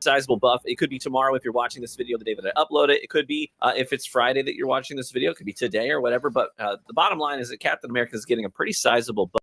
sizable buff. It could be tomorrow if you're watching this video the day that I upload it. It could be if it's Friday that you're watching this video. It could be today or whatever. But the bottom line is that Captain America is getting a pretty sizable buff.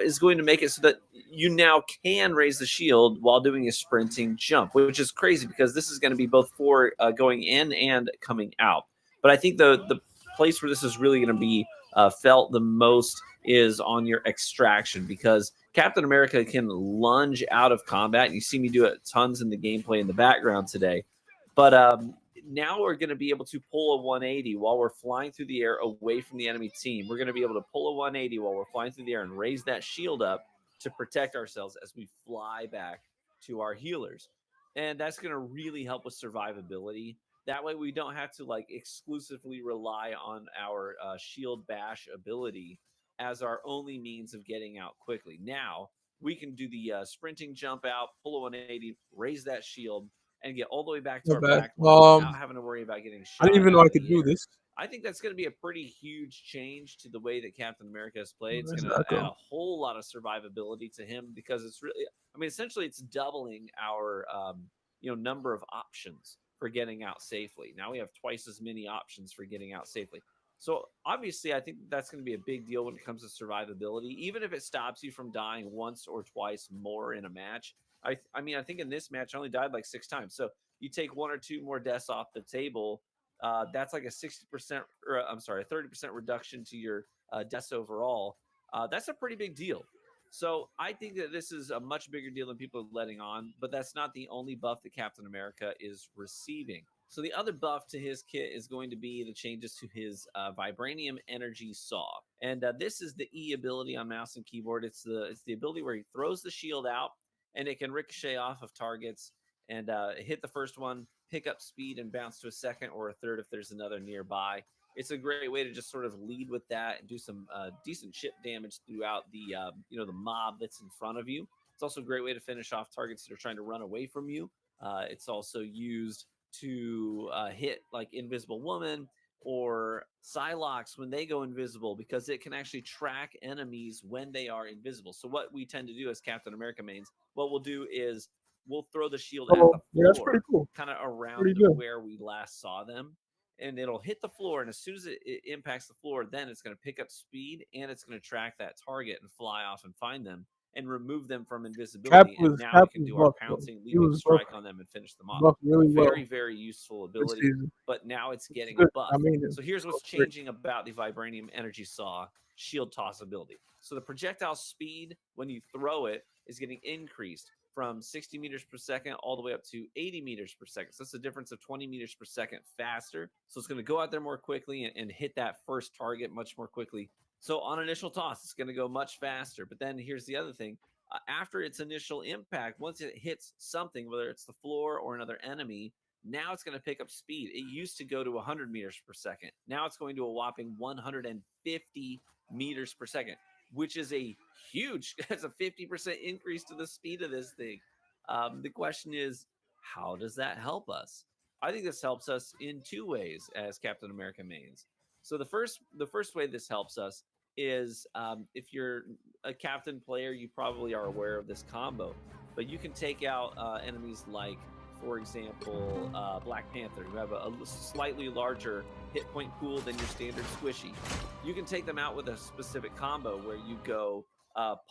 Is going to make it so that you now can raise the shield while doing a sprinting jump, which is crazy because this is going to be both for going in and coming out. But I think the place where this is really going to be felt the most is on your extraction, because Captain America can lunge out of combat. You see me do it tons in the gameplay in the background today. But now we're going to be able to pull a 180 while we're flying through the air away from the enemy team. We're going to be able to pull a 180 while we're flying through the air and raise that shield up to protect ourselves as we fly back to our healers. And that's going to really help with survivability. That way we don't have to like exclusively rely on our shield bash ability as our only means of getting out quickly. Now we can do the sprinting jump out, pull a 180, raise that shield, and get all the way back to Not our bad. back line without having to worry about getting shot. I didn't even know I could do this. I think that's going to be a pretty huge change to the way that Captain America has played. It's going to add a whole lot of survivability to him, because it's really, I mean, essentially it's doubling our, number of options for getting out safely. Now we have twice as many options for getting out safely. So obviously, I think that's going to be a big deal when it comes to survivability, even if it stops you from dying once or twice more in a match. I mean, I think in this match I only died like 6 times. So you take 1 or 2 more deaths off the table. That's like a 60%, or I'm sorry, a 30% reduction to your deaths overall. That's a pretty big deal. So I think that this is a much bigger deal than people are letting on, but that's not the only buff that Captain America is receiving. So the other buff to his kit is going to be the changes to his Vibranium Energy Saw. And this is the E ability on mouse and keyboard. It's the ability where he throws the shield out, and it can ricochet off of targets and hit the first one, pick up speed, and bounce to a second or a third if there's another nearby. It's a great way to just sort of lead with that and do some decent chip damage throughout the the mob that's in front of you. It's also a great way to finish off targets that are trying to run away from you. It's also used to hit like Invisible Woman or Psylocke when they go invisible, because it can actually track enemies when they are invisible. So what we tend to do as Captain America mains, what we'll do is we'll throw the shield at the floor, that's pretty cool, kind of around where we last saw them, and it'll hit the floor. And as soon as it impacts the floor, then it's going to pick up speed and it's going to track that target and fly off and find them and remove them from invisibility. And now we can do our pouncing, leaving strike on them and finish them off. Very, very useful ability, but now it's getting a buff. So here's what's changing about the Vibranium Energy Saw shield toss ability. So the projectile speed when you throw it is getting increased from 60 meters per second all the way up to 80 meters per second. So that's a difference of 20 meters per second faster. So it's going to go out there more quickly and hit that first target much more quickly. So on initial toss, it's going to go much faster. But then here's the other thing. After its initial impact, once it hits something, whether it's the floor or another enemy, now it's going to pick up speed. It used to go to 100 meters per second. Now it's going to a whopping 150 meters per second, which is a huge, that's a 50% increase to the speed of this thing. The question is, how does that help us? I think this helps us in 2 ways as Captain America mains. So the first way this helps us is if you're a captain player, you probably are aware of this combo, but you can take out enemies like, for example, Black Panther, who have a slightly larger hit point pool than your standard squishy. You can take them out with a specific combo where you go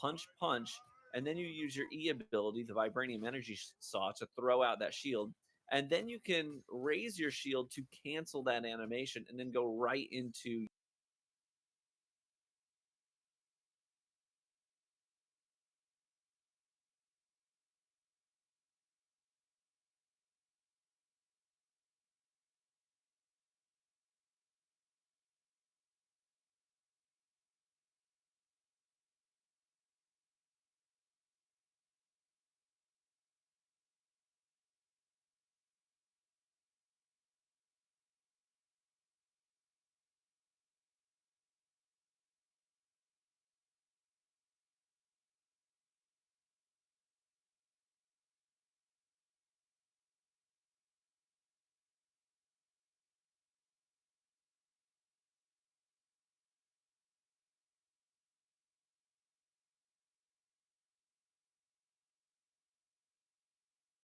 punch, punch, and then you use your E ability, the Vibranium Energy Saw, to throw out that shield. And then you can raise your shield to cancel that animation and then go right into